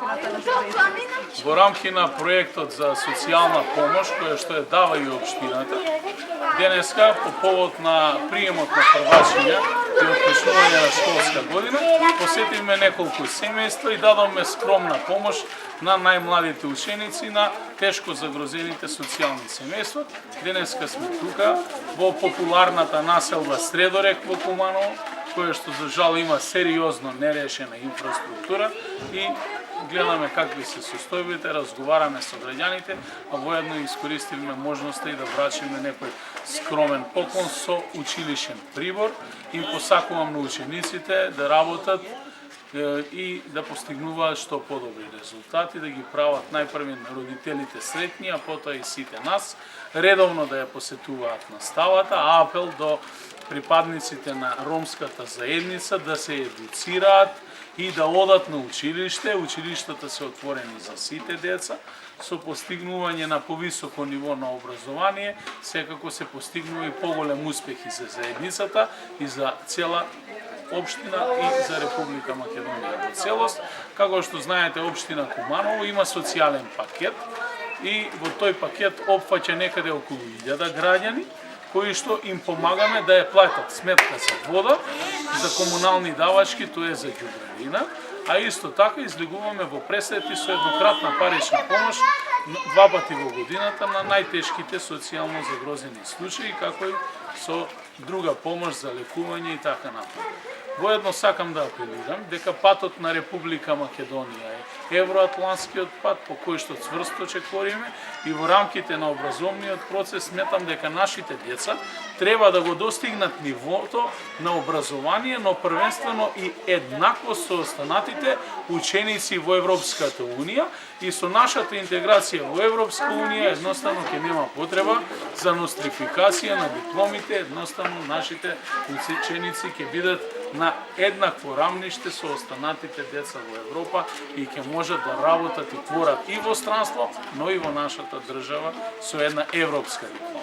рамките на този проект? Во рамки на проектот за социјална помош, која што ја дава и општината, денеска по повод на приемот на првачиња и отпочнување на школска година, посетивме неколку семејства и дадовме скромна помош на најмладите ученици на тешко загрозените социјални семејства. Денеска сме тука во популарната населба Средорек во Куманово, која што за жал има сериозно нерешена инфраструктура и гледаме какви се состојбите, разговараме со граѓаните, а воедно искористивме можноста и да врачиме некој скромен поклон со училишен прибор. Им посакувам на учениците да работат и да постигнуваат што подобри резултати, да ги прават најпрви родителите сретни, а потоа и сите нас, редовно да ја посетуваат наставата, а апел до припадниците на ромската заедница да се едуцираат и да одат на училиште. Училиштата се отворени за сите деца, со постигнување на повисоко ниво на образование, секако се постигнува и поголем успех и за заедницата и за цела општина и за Република Македонија во целост. Како што знаете, општина Куманово има социјален пакет и во тој пакет опфаќа некаде околу 1000 граѓани, кои што им помагаме да ја платат сметка за вода, за комунални давачки, тоа е за ѓубревина, а исто така излегуваме во пресети со еднократна парична помош 2 пати во годината на најтешките социјално загрозени случаи, како и со друга помош за лекување и така натаму. Воедно сакам да апелирам дека патот на Република Македонија е евроатлантскиот пат по кој што цврсто чекориме и во рамките на образовниот процес сметам дека нашите деца треба да го достигнат нивото на образование, но првенствено и еднакво со останатите ученици во Европската Унија и со нашата интеграција во Европска Унија едноставно ќе нема потреба за нострификација на дипломите, едноставно нашите ученици ќе бидат на еднакво рамниште со останатите деца во Европа и ќе можат да работат и творат и во странство, но и во нашата држава со една европска диплома.